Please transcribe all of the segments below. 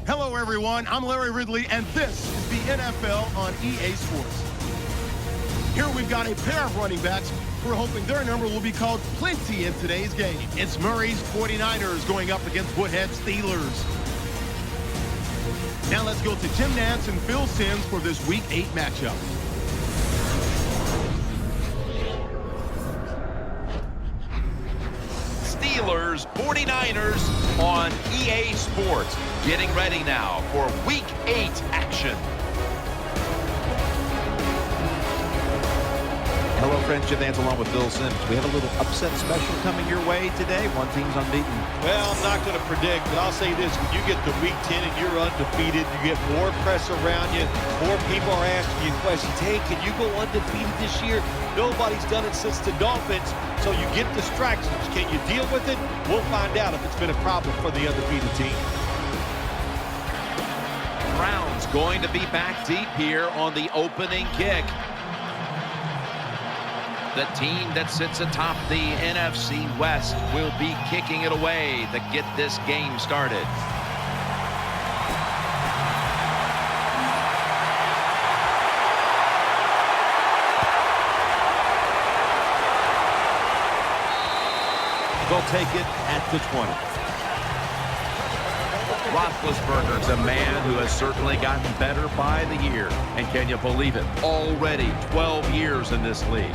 Hello, everyone. I'm Larry Ridley, and this is the NFL on EA Sports. Here we've got a pair of running backs. We're hoping their number will be called plenty in today's game. It's Murray's 49ers going up against Woodhead's Steelers. Now let's go to Jim Nance and Phil Simms for this Week 8 matchup. Steelers, 49ers on EA Sports. Getting ready now for Week 8 action. Hello, friends. Jim Nance along with Phil Simms. We have a little upset special coming your way today. One team's unbeaten. Well, I'm not going to predict, but I'll say this. When you get to Week 10 and you're undefeated, you get more press around you. More people are asking you questions. Hey, can you go undefeated this year? Nobody's done it since the Dolphins, so you get distractions. Can you deal with it? We'll find out if it's been a problem for the undefeated team. Browns going to be back deep here on the opening kick. The team that sits atop the NFC West will be kicking it away to get this game started. They'll take it at the 20. Roethlisberger's a man who has certainly gotten better by the year. And can you believe it? Already 12 years in this league.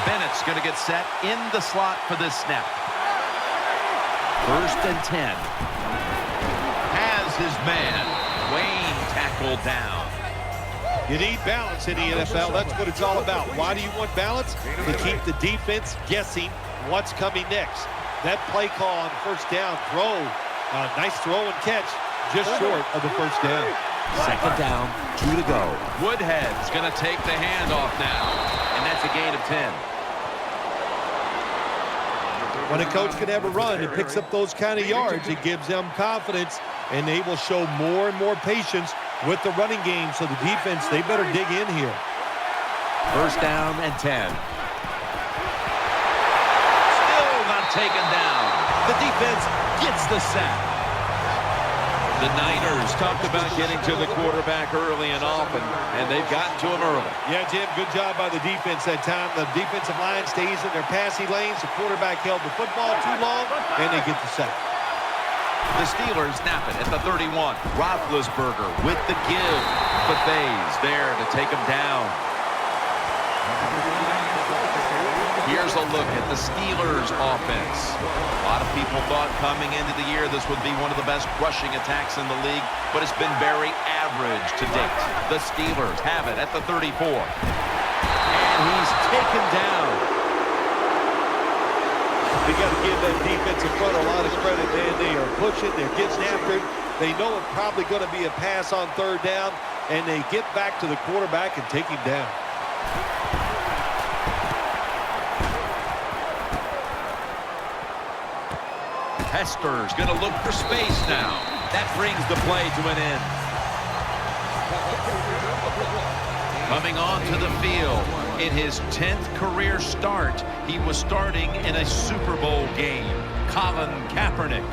Bennett's going to get set in the slot for this snap. 1st and 10. Has his man. Wayne tackled down. You need balance in the NFL. That's what it's all about. Why do you want balance? To keep the defense guessing what's coming next. That play call on 1st down throw. Nice throw and catch. Just short of the 1st down. 2nd down, 2 to go. Woodhead's going to take the handoff now. And that's a gain of 10. When a coach can have a run and picks up those kind of yards, it gives them confidence, and they will show more and more patience with the running game. So the defense, they better dig in here. 1st down and 10. Still not taken down. The defense gets the sack. The Niners talked about getting to the quarterback early and often, and they've gotten to him early. Yeah, Jim, good job by the defense that time. The defensive line stays in their passing lanes. The quarterback held the football too long, and they get the sack. The Steelers snap it at the 31. Roethlisberger with the give. Buffet's there to take him down. Here's a look at the Steelers offense. A lot of people thought coming into the year this would be one of the best rushing attacks in the league, but it's been very average to date. The Steelers have it at the 34. And he's taken down. They got to give that defensive front a lot of credit, man. They are pushing, they're getting after it. They know it's probably going to be a pass on 3rd down, and they get back to the quarterback and take him down. Hester's going to look for space now. That brings the play to an end. Coming onto the field in his 10th career start, he was starting in a Super Bowl game. Colin Kaepernick.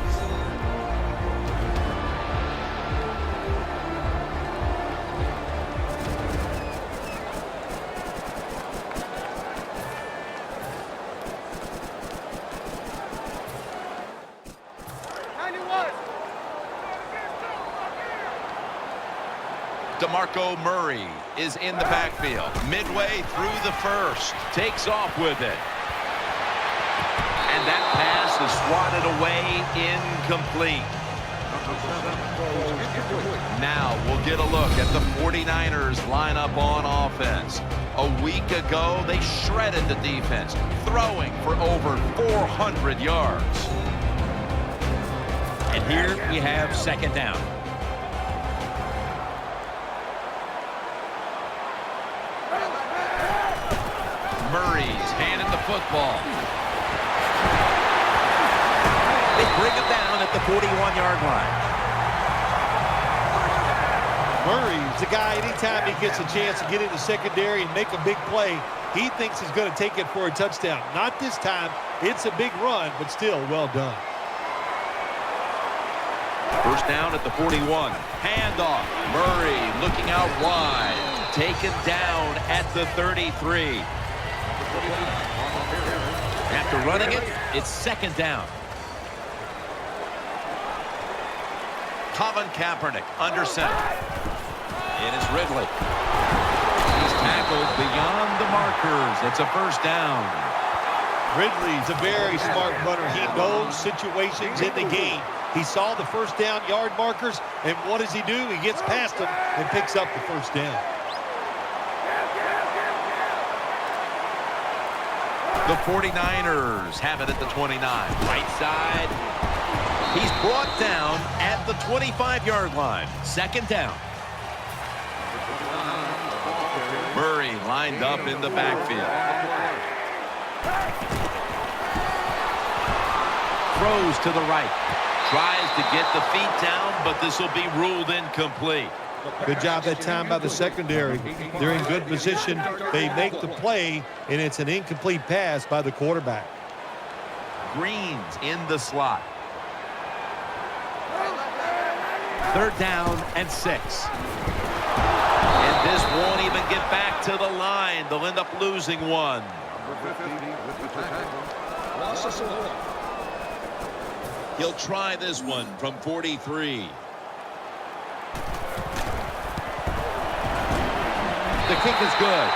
DeMarco Murray is in the backfield. Midway through the 1st. Takes off with it. And that pass is swatted away, incomplete. Now we'll get a look at the 49ers lineup on offense. A week ago, they shredded the defense, throwing for over 400 yards. And here we have 2nd down. Murray's handing the football. They bring him down at the 41-yard line. Murray's the guy, anytime he gets a chance to get into secondary and make a big play, he thinks he's going to take it for a touchdown. Not this time. It's a big run, but still well done. First down at the 41. Handoff. Murray looking out wide. Taken down at the 33. After running it, it's second down. Colin Kaepernick under center. It is Ridley. He's tackled beyond the markers. It's a first down. Ridley's a very smart runner. He knows situations in the game. He saw the first down yard markers, and what does he do? He gets past them and picks up the first down. The 49ers have it at the 29. Right side. He's brought down at the 25-yard line. Second down. Murray lined up in the backfield. Throws to the right. Tries to get the feet down, but this will be ruled incomplete. Good job that time by the secondary. They're in good position. They make the play, and it's an incomplete pass by the quarterback. Green's in the slot. Third down and 6. And this won't even get back to the line. They'll end up losing one. He'll try this one from 43. The kick is good.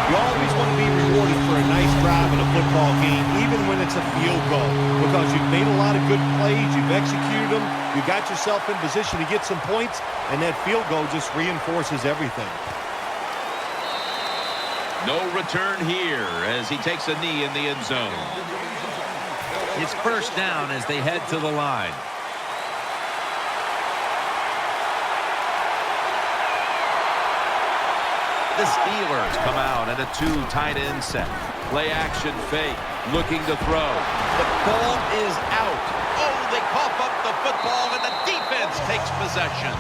You always want to be rewarded for a nice drive in a football game, even when it's a field goal, because you've made a lot of good plays, you've executed them, you got yourself in position to get some points, and that field goal just reinforces everything. No return here as he takes a knee in the end zone. It's first down as they head to the line. The Steelers come out in a 2 tight end set. Play action fake. Looking to throw. The ball is out. Oh, they cough up the football and the defense takes possession.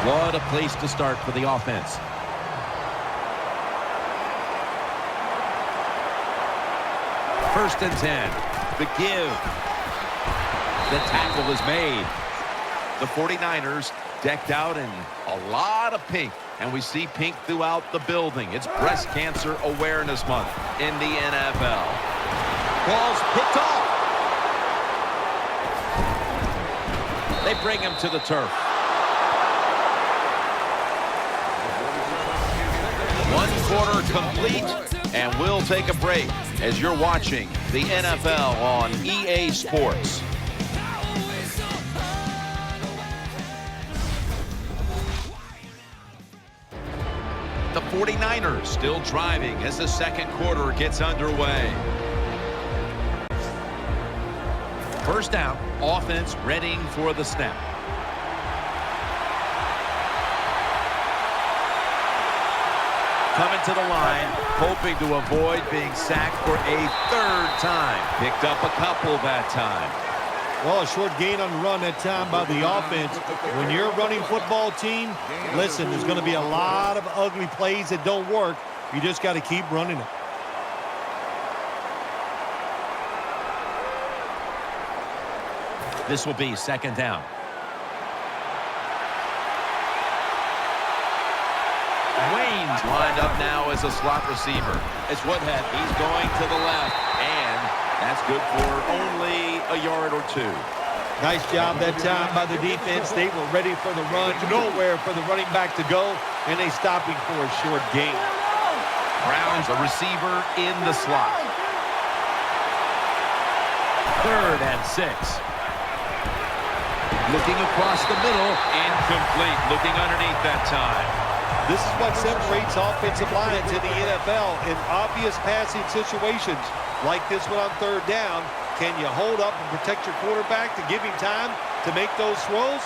What a place to start for the offense. First and 10. The give. The tackle is made. The 49ers decked out in a lot of pink, and we see pink throughout the building. It's Breast Cancer Awareness Month in the NFL. Ball's picked off. They bring him to the turf. 1 quarter complete, and we'll take a break as you're watching the NFL on EA Sports. The 49ers still driving as the second quarter gets underway. First down, offense readying for the snap. Coming to the line, hoping to avoid being sacked for a 3rd time. Picked up a couple that time. Well, a short gain on the run that time by the offense. When you're a running football team, listen, there's going to be a lot of ugly plays that don't work. You just got to keep running it. This will be second down. Wayne's lined up now as a slot receiver. It's Woodhead. He's going to the left, and that's good for only a yard or 2. Nice job that time by the defense. They were ready for the run. Nowhere for the running back to go, and they stopped him for a short gain. Brown's a receiver in the slot. 3rd and 6. Looking across the middle, incomplete. Looking underneath that time. This is what separates offensive lines in the NFL. In obvious passing situations like this one on 3rd down, can you hold up and protect your quarterback to give him time to make those throws?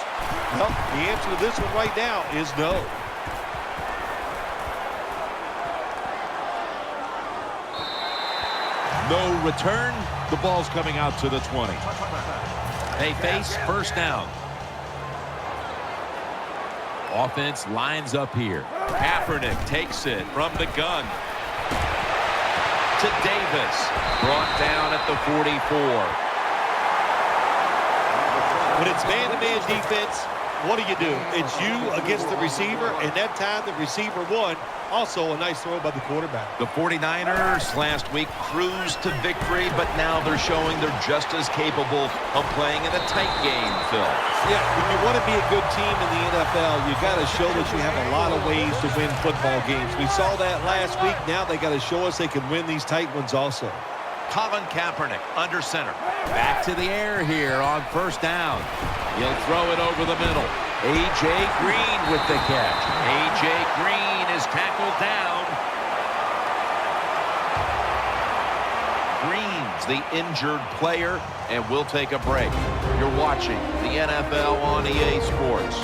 Well, the answer to this one right now is no. No return. The ball's coming out to the 20. They face first down. Offense lines up here. Kaepernick takes it from the gun to Davis. Brought down at the 44. When it's man-to-man defense, what do? It's you against the receiver, and that time the receiver won. Also a nice throw by the quarterback. The 49ers last week cruised to victory, but now they're showing they're just as capable of playing in a tight game, Phil. Yeah, if you want to be a good team in the NFL, you got to show that you have a lot of ways to win football games. We saw that last week. Now they got to show us they can win these tight ones also. Colin Kaepernick under center. Back to the air here on first down. He'll throw it over the middle. A.J. Green with the catch. A.J. Green is tackled down. Green's the injured player, and we'll take a break. You're watching the NFL on EA Sports.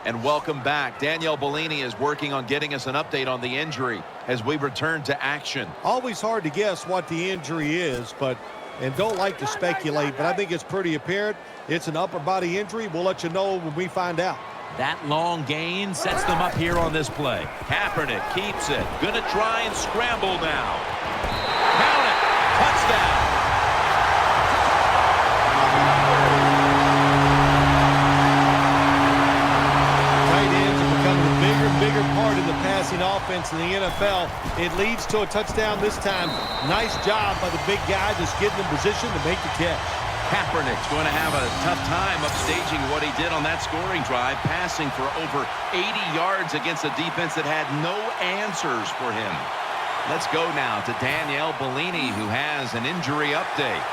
And welcome back. Danielle Bellini is working on getting us an update on the injury as we return to action. Always hard to guess what the injury is, and don't like to speculate, but I think it's pretty apparent. It's an upper body injury. We'll let you know when we find out. That long gain sets them up here on this play. Kaepernick keeps it. Gonna try and scramble now. Count it. Touchdown. Tight ends are becoming a bigger and bigger part of the passing offense in the NFL. It leads to a touchdown this time. Nice job by the big guy just getting in position to make the catch. Kaepernick's going to have a tough time upstaging what he did on that scoring drive, passing for over 80 yards against a defense that had no answers for him. Let's go now to Danielle Bellini, who has an injury update.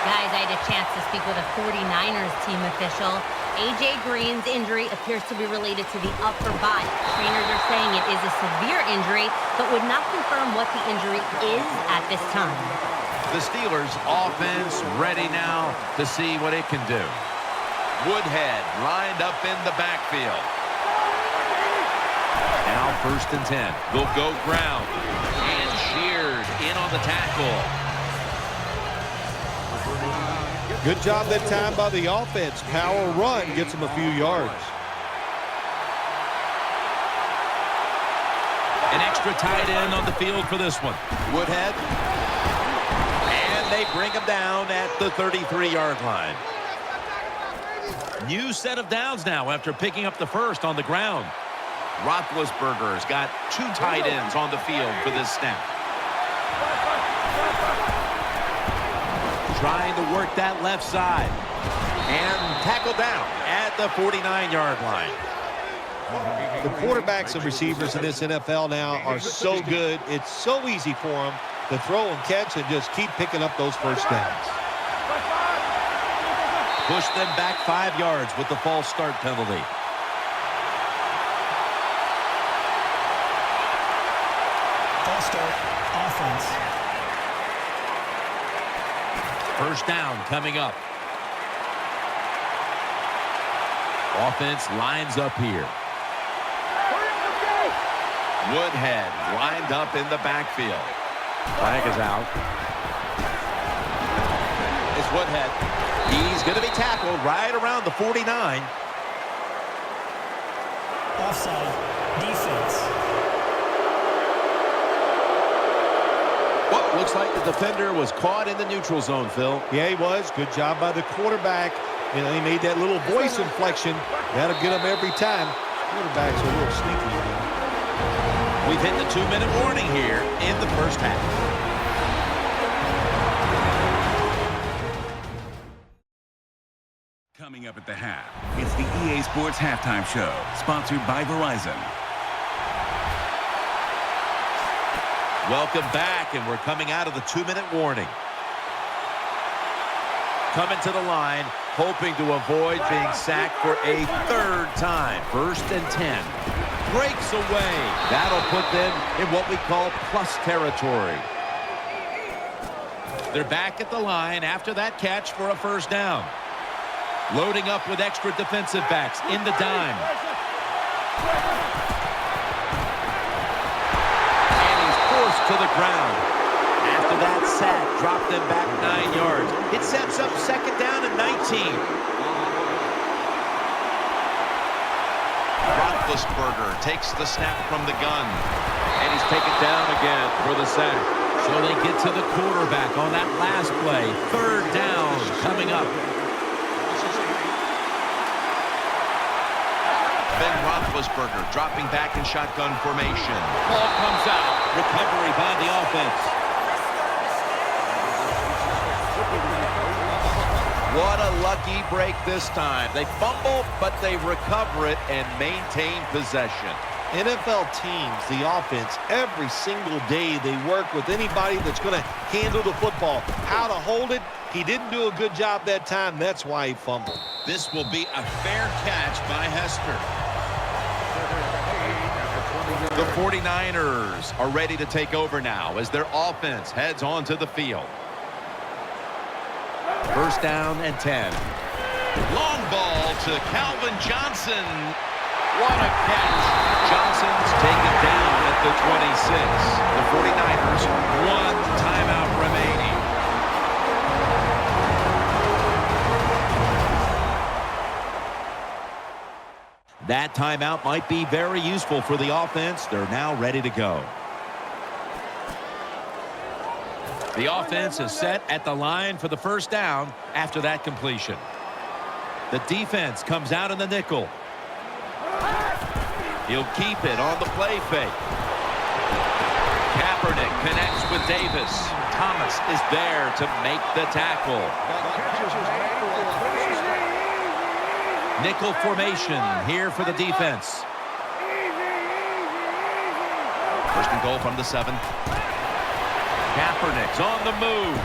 Guys, I had a chance to speak with a 49ers team official. A.J. Green's injury appears to be related to the upper body. Trainers are saying it is a severe injury, but would not confirm what the injury is at this time. The Steelers offense ready now to see what it can do. Woodhead lined up in the backfield. Now first and 10. They'll go ground. And sheared in on the tackle. Good job that time by the offense. Power run gets them a few yards. An extra tight end on the field for this one. Woodhead. And they bring him down at the 33-yard line. New set of downs now after picking up the first on the ground. Roethlisberger's got two tight ends on the field for this snap. Trying to work that left side. And tackled down at the 49-yard line. The quarterbacks and receivers in this NFL now are so good. It's so easy for them to throw and catch and just keep picking up those first downs. Push them back 5 yards with the false start penalty. False start, offense. First down coming up. Offense lines up here. Woodhead lined up in the backfield. Flag is out. It's Woodhead. He's going to be tackled right around the 49. Offside, defense. Well, looks like the defender was caught in the neutral zone, Phil. Yeah, he was. Good job by the quarterback. You know, he made that little voice inflection. That'll get him every time. Quarterback's a little sneaky. We've hit the 2-minute warning here in the first half. Coming up at the half, it's the EA Sports Halftime Show, sponsored by Verizon. Welcome back, and we're coming out of the 2-minute warning. Coming to the line, hoping to avoid being sacked for a third time. First and 10. Breaks away. That'll put them in what we call plus territory. They're back at the line after that catch for a first down. Loading up with extra defensive backs in the dime. And he's forced to the ground. After that sack, dropped them back 9 yards. It sets up second down and 19. Roethlisberger takes the snap from the gun. And he's taken down again for the sack. So they get to the quarterback on that last play. Third down coming up. Ben Roethlisberger dropping back in shotgun formation. Ball comes out. Recovery by the offense. What a lucky break this time. They fumble, but they recover it and maintain possession. NFL teams, the offense, every single day they work with anybody that's going to handle the football. How to hold it, he didn't do a good job that time. That's why he fumbled. This will be a fair catch by Hester. The 49ers are ready to take over now as their offense heads onto the field. First down and 10. Long ball to Calvin Johnson. What a catch. Johnson's taken down at the 26. The 49ers, one timeout remaining. That timeout might be very useful for the offense. They're now ready to go. The offense is set at the line for the first down after that completion. The defense comes out in the nickel. He'll keep it on the play fake. Kaepernick connects with Davis. Thomas is there to make the tackle. Nickel formation here for the defense. First and goal from the 7. Kaepernick's on the move.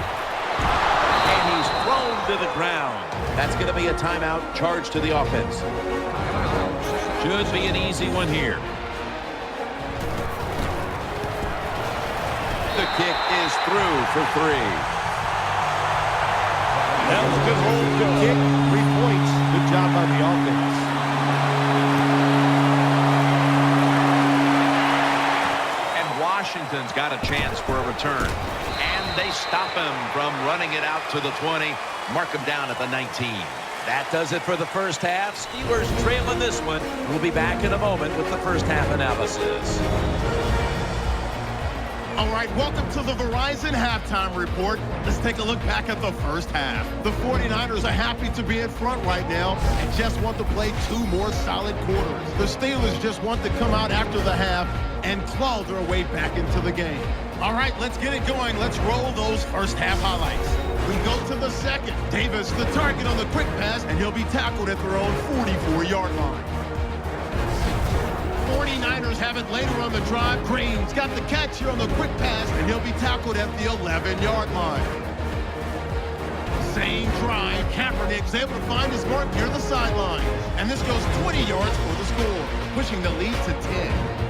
And he's thrown to the ground. That's going to be a timeout charged to the offense. Should be an easy one here. The kick is through for 3. That was a good hold, good kick, 3 points. Good job by the offense. And Washington's got a chance for a return. And they stop him from running it out to the 20. Mark him down at the 19. That does it for the first half. Steelers trailing this one. We'll be back in a moment with the first half analysis. All right, welcome to the Verizon Halftime Report. Let's take a look back at the first half. The 49ers are happy to be in front right now and just want to play 2 more solid quarters. The Steelers just want to come out after the half and claw their way back into the game. All right, let's get it going. Let's roll those first half highlights. We go to the second. Davis, the target on the quick pass, and he'll be tackled at their own 44-yard line. 49ers have it later on the drive. Green's got the catch here on the quick pass, and he'll be tackled at the 11-yard line. Same drive. Kaepernick's able to find his mark near the sideline. And this goes 20 yards for the score, pushing the lead to 10.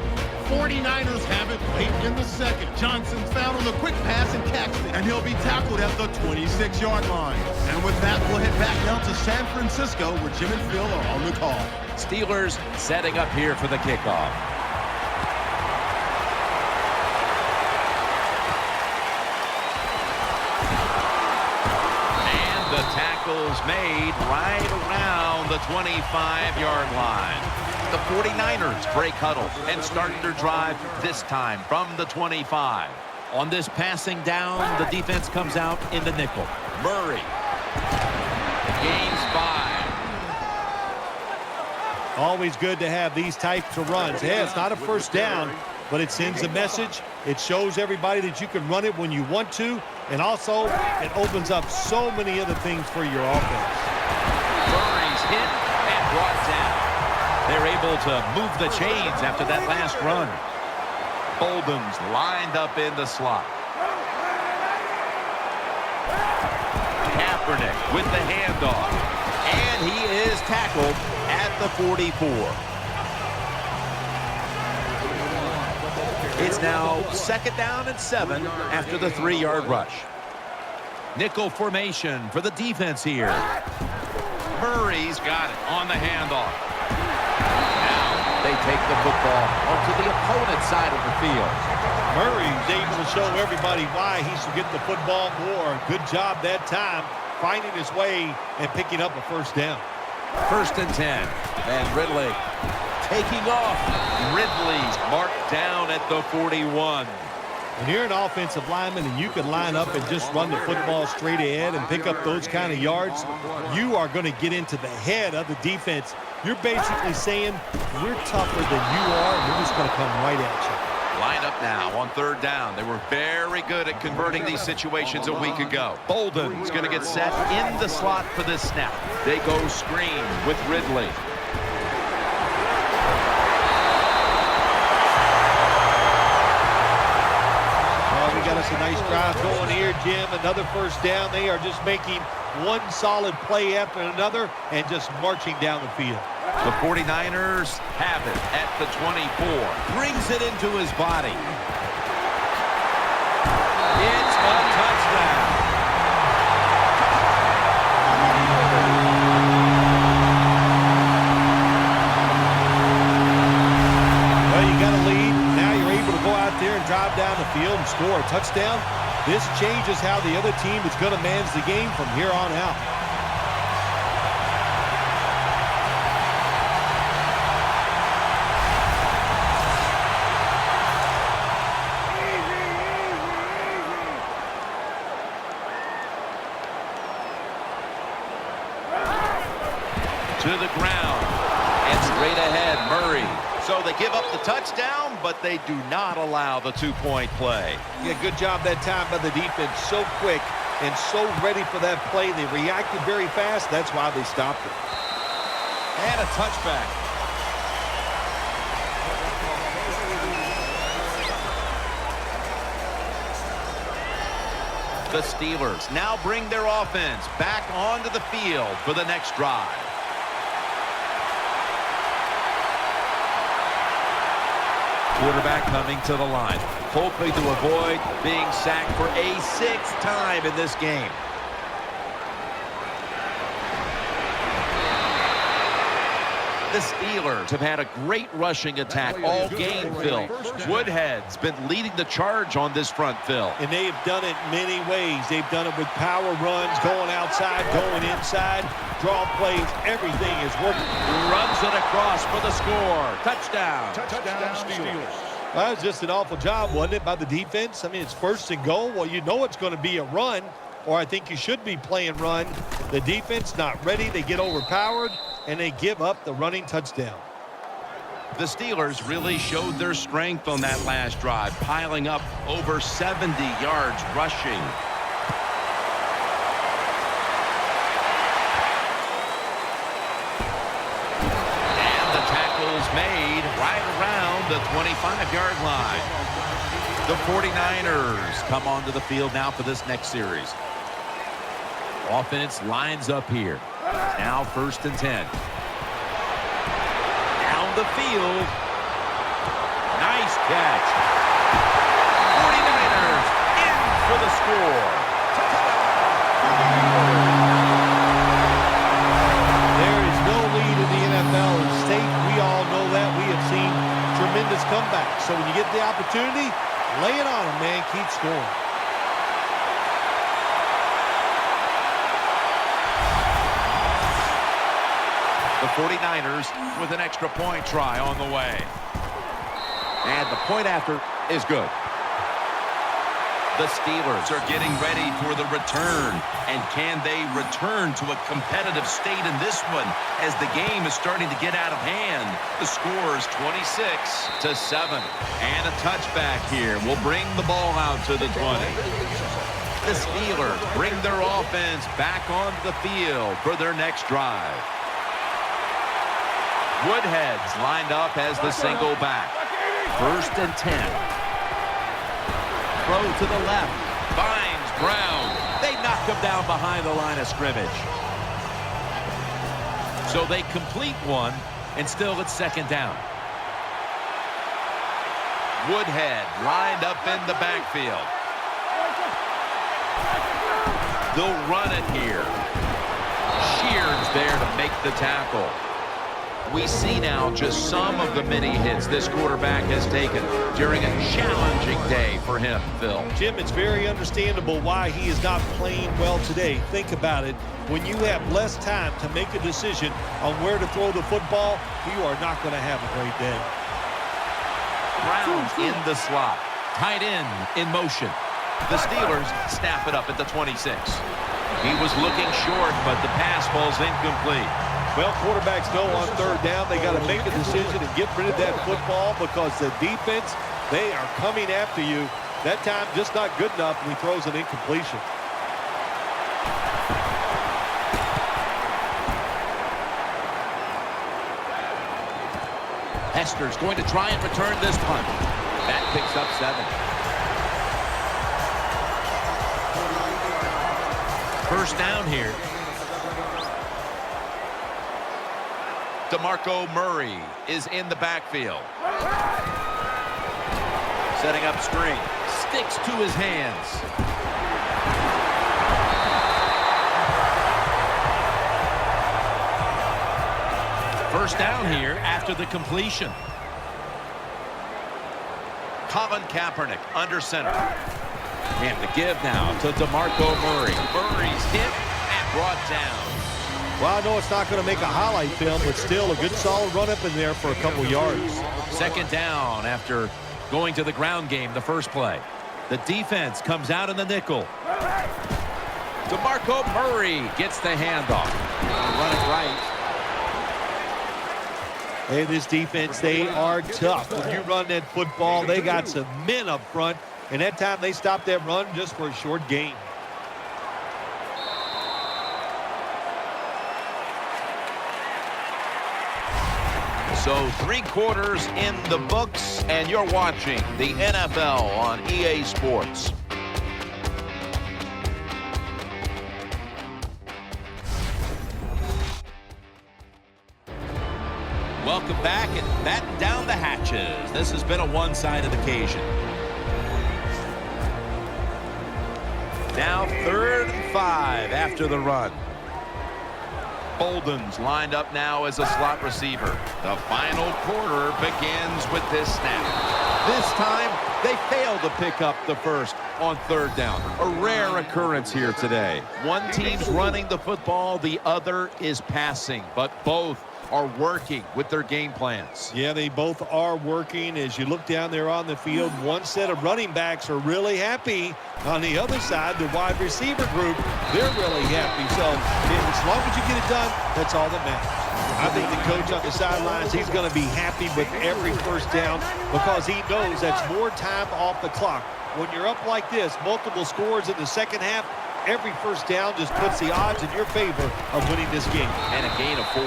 49ers have it late in the second. Johnson's found on the quick pass and catches it, and he'll be tackled at the 26-yard line. And with that, we'll head back now to San Francisco, where Jim and Phil are on the call. Steelers setting up here for the kickoff. And the tackle's made right around the 25-yard line. The 49ers break huddle and start their drive this time from the 25. On this passing down, the defense comes out in the nickel. Murray gains 5. Always good to have these types of runs. Yeah, it's not a first down, but it sends a message. It shows everybody that you can run it when you want to, and also it opens up so many other things for your offense. Murray's hit and brought down. They're able to move the chains after that last run. Bolden's lined up in the slot. Kaepernick with the handoff. And he is tackled at the 44. It's now second down and 7 after the 3-yard rush. Nickel formation for the defense here. Murray's got it on the handoff. Now they take the football onto the opponent's side of the field. Murray's able to show everybody why he should get the football more. Good job that time, finding his way and picking up a first down. 1st and 10. And Ridley taking off. Ridley's marked down at the 41. When you're an offensive lineman and you can line up and just run the football straight ahead and pick up those kind of yards, you are going to get into the head of the defense. You're basically saying, we're tougher than you are, and we're just going to come right at you. Line up now on 3rd down. They were very good at converting these situations a week ago. Bolden's going to get set in the slot for this snap. They go screen with Ridley. We got us a nice drive going here, Jim. Another first down. They are just making one solid play after another and just marching down the field. The 49ers have it at the 24. Brings it into his body. It's a touchdown. Well, you got a lead. Now you're able to go out there and drive down the field and score a touchdown. This changes how the other team is going to manage the game from here on out. To the ground and straight ahead, Murray. So they give up the touchdown, but they do not allow the 2-point play. Yeah, good job that time by the defense. So quick and so ready for that play. They reacted very fast. That's why they stopped it. And a touchback. The Steelers now bring their offense back onto the field for the next drive. Quarterback coming to the line, hoping to avoid being sacked for a 6th time in this game. The Steelers have had a great rushing attack all game, Phil. Woodhead's been leading the charge on this front, Phil. And they have done it many ways. They've done it with power runs, going outside, going inside, draw plays. Everything is working. Runs it across for the score. Touchdown. Touchdown, Steelers. That was just an awful job, wasn't it, by the defense? I mean, it's 1st and goal. Well, you know it's going to be a run, or I think you should be playing run. The defense not ready. They get overpowered, and they give up the running touchdown. The Steelers really showed their strength on that last drive, piling up over 70 yards rushing. And the tackle's made right around the 25-yard line. The 49ers come onto the field now for this next series. Offense lines up here. Now 1st and 10. Down the field. Nice catch. 49ers in for the score. There is no lead in the NFL in state. We all know that. We have seen tremendous comebacks. So when you get the opportunity, lay it on them, man. Keep scoring. The 49ers with an extra point try on the way. And the point after is good. The Steelers are getting ready for the return. And can they return to a competitive state in this one as the game is starting to get out of hand? The score is 26-7. And a touchback here will bring the ball out to the 20. The Steelers bring their offense back onto the field for their next drive. Woodhead's lined up as the single back. 1st and 10. Throw to the left. Finds Brown. They knock him down behind the line of scrimmage. So they complete one, and still it's 2nd down. Woodhead lined up in the backfield. They'll run it here. Shear's there to make the tackle. We see now just some of the many hits this quarterback has taken during a challenging day for him, Phil. Jim, it's very understandable why he is not playing well today. Think about it. When you have less time to make a decision on where to throw the football, you are not going to have a great day. Brown's in the slot. Tight end in motion. The Steelers snap it up at the 26. He was looking short, but the pass falls incomplete. Well, quarterbacks know on third down they got to make a decision and get rid of that football because the defense, they are coming after you. That time just not good enough, and he throws an incompletion. Hester's going to try and return this punt. That picks up 7. First down here. DeMarco Murray is in the backfield. Setting up screen. Sticks to his hands. First down here after the completion. Colin Kaepernick under center. And the give now to DeMarco Murray. Murray's hit and brought down. Well, I know it's not going to make a highlight film, but still a good solid run up in there for a couple yards. Second down after going to the ground game the first play. The defense comes out in the nickel. DeMarco Murray gets the handoff. Run it right. Hey, this defense, they are tough. When you run that football, they got some men up front, and that time they stopped that run just for a short gain. So 3 quarters in the books, and you're watching the NFL on EA Sports. Welcome back and batten down the hatches. This has been a one-sided occasion. Now 3rd and 5 after the run. Bolden's lined up now as a slot receiver. The final quarter begins with this snap. This time, they fail to pick up the first on 3rd down. A rare occurrence here today. One team's running the football, the other is passing, but both are working with their game plans. Yeah, they both are working. As you look down there on the field, one set of running backs are really happy. On the other side, the wide receiver group, they're really happy. So as long as you get it done, that's all that matters. I think the coach on the sidelines, he's going to be happy with every first down because he knows that's more time off the clock. When you're up like this, multiple scores in the second half, every first down just puts the odds in your favor of winning this game. And a gain of 4.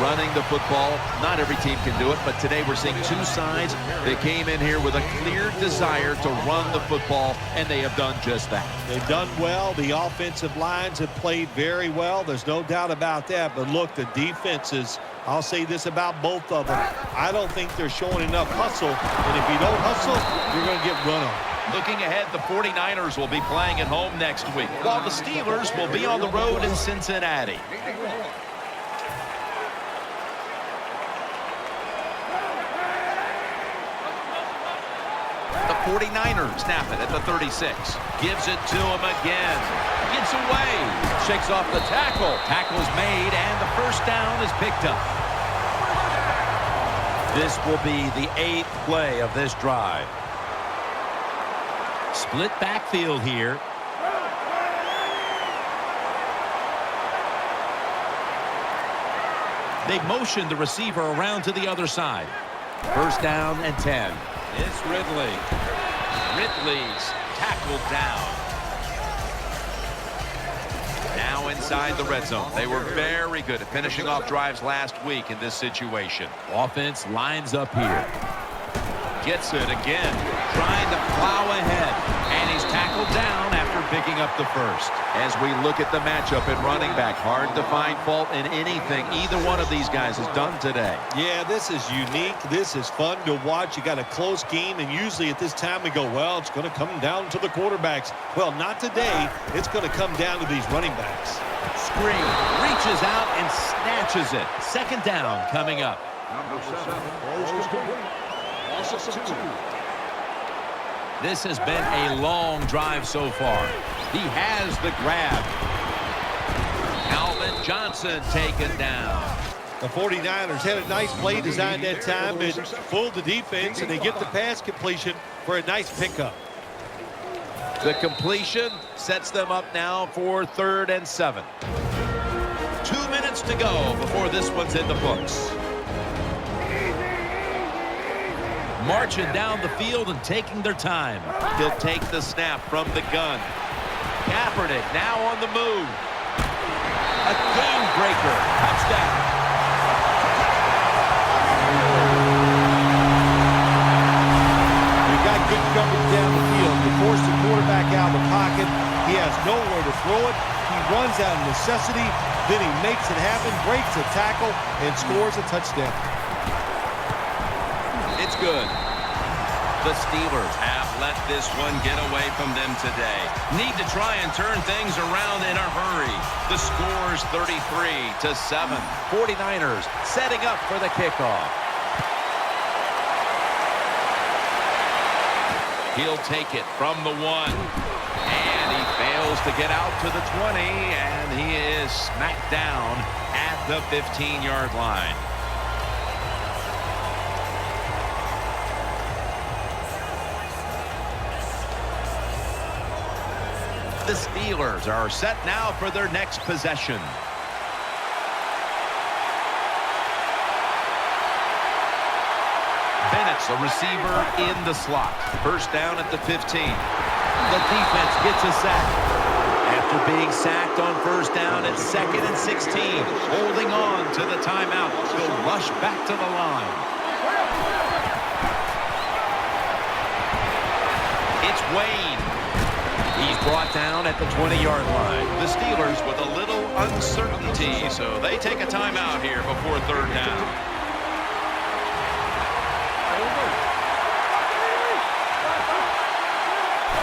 Running the football, not every team can do it, but today we're seeing 2 sides that came in here with a clear desire to run the football, and they have done just that. They've done well. The offensive lines have played very well. There's no doubt about that. But look, the defenses, I'll say this about both of them. I don't think they're showing enough hustle, and if you don't hustle, you're going to get run on. Looking ahead, the 49ers will be playing at home next week, while the Steelers will be on the road in Cincinnati. The 49ers snap it at the 36. Gives it to him again. Gets away. Shakes off the tackle. Tackle's made, and the first down is picked up. This will be the 8th play of this drive. Split backfield here. They motion the receiver around to the other side. First down and 10. It's Ridley. Ridley's tackled down. Now inside the red zone. They were very good at finishing off drives last week in this situation. Offense lines up here. Gets it again. Trying to plow ahead. And he's tackled down after picking up the first. As we look at the matchup at running back, hard to find fault in anything either one of these guys has done today. Yeah, this is unique. This is fun to watch. You got a close game, and usually at this time we go, well, it's going to come down to the quarterbacks. Well, not today. It's going to come down to these running backs. Screen, reaches out and snatches it. Second down coming up. This has been a long drive so far. He has the grab. Calvin Johnson taken down. The 49ers had a nice play design that time and fooled the defense, and they get the pass completion for a nice pickup. The completion sets them up now for 3rd and 7. 2 minutes to go before this one's in the books. Marching down the field and taking their time. He'll take the snap from the gun. Kaepernick now on the move. A game breaker. Touchdown. You've got good coverage down the field. You force the quarterback out of the pocket. He has nowhere to throw it. He runs out of necessity. Then he makes it happen, breaks a tackle, and scores a touchdown. It's good. The Steelers have let this one get away from them today. Need to try and turn things around in a hurry. The score's 33-7. 49ers setting up for the kickoff. He'll take it from the 1. And he fails to get out to the 20. And he is smacked down at the 15-yard line. The Steelers are set now for their next possession. Bennett's a receiver in the slot. First down at the 15. The defense gets a sack. After being sacked on first down, it's 2nd and 16. Holding on to the timeout. He'll rush back to the line. It's Wayne. He's brought down at the 20-yard line. The Steelers with a little uncertainty, so they take a timeout here before 3rd down.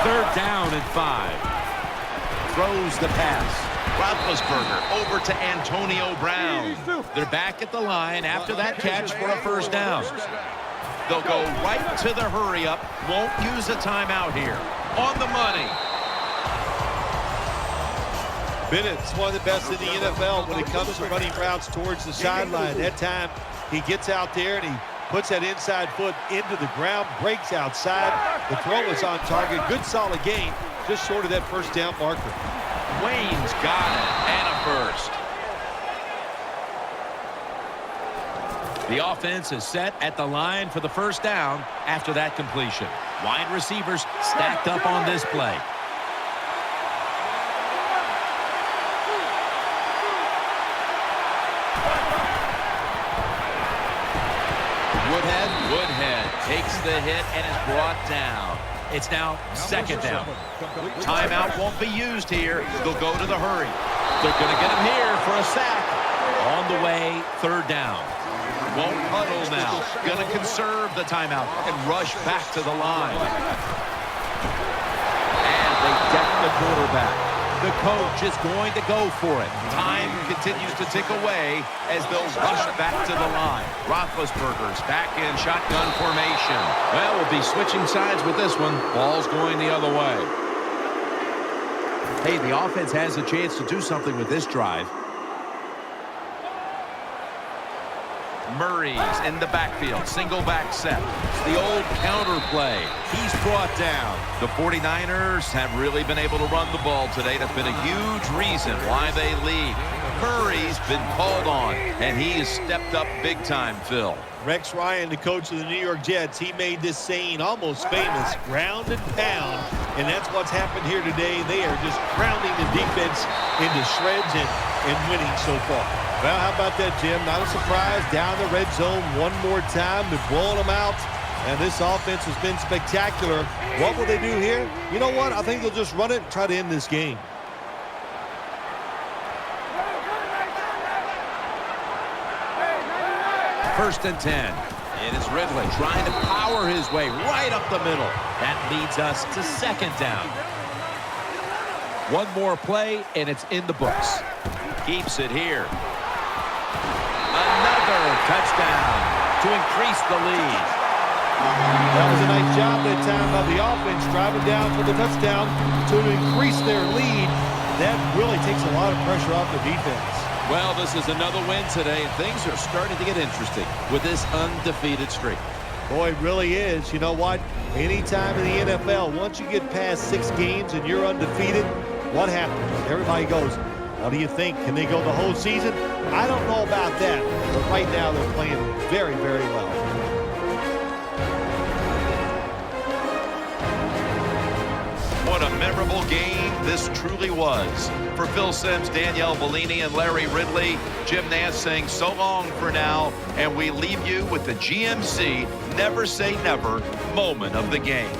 Third down and 5. Throws the pass. Roethlisberger over to Antonio Brown. They're back at the line after that catch for a first down. They'll go right to the hurry-up. Won't use a timeout here. On the money. Bennett's one of the best in the NFL when it comes to running routes towards the sideline. That time, he gets out there and he puts that inside foot into the ground, breaks outside. The throw is on target. Good, solid gain, just short of that first down marker. Wayne's got it, and a first. The offense is set at the line for the first down after that completion. Wide receivers stacked up on this play. Woodhead takes the hit and is brought down. It's now 2nd down. Timeout won't be used here. They'll go to the hurry. They're going to get him here for a sack. On the way, 3rd down. Won't huddle now. Going to conserve the timeout and rush back to the line. And they deck the quarterback. The coach is going to go for it. Time continues to tick away as they'll rush back to the line. Roethlisberger's back in shotgun formation. Well, we'll be switching sides with this one. Ball's going the other way. Hey, the offense has a chance to do something with this drive. Murray's in the backfield. Single back set. It's the old counter play. He's brought down. The 49ers have really been able to run the ball today. That's been a huge reason why they lead. Murray's been called on, and he has stepped up big time, Phil. Rex Ryan, the coach of the New York Jets, he made this saying almost famous, ground and pound, and that's what's happened here today. They are just grounding the defense into shreds and winning so far. Well, how about that, Jim? Not a surprise. Down the red zone one more time. They're blowing them out. And this offense has been spectacular. What will they do here? You know what? I think they'll just run it and try to end this game. First and 10. It is Ridley trying to power his way right up the middle. That leads us to second down. One more play, and it's in the books. Keeps it here. Another touchdown to increase the lead. That was a nice job that time by the offense, driving down for the touchdown to increase their lead. That really takes a lot of pressure off the defense. Well, this is another win today, and things are starting to get interesting with this undefeated streak. Boy, it really is. You know what? Anytime in the NFL, once you get past 6 games and you're undefeated, what happens? Everybody goes, what do you think? Can they go the whole season? I don't know about that, but right now they're playing very, very well. What a memorable game this truly was. For Phil Simms, Danielle Bellini, and Larry Ridley, Jim Nance saying so long for now, and we leave you with the GMC Never Say Never moment of the game.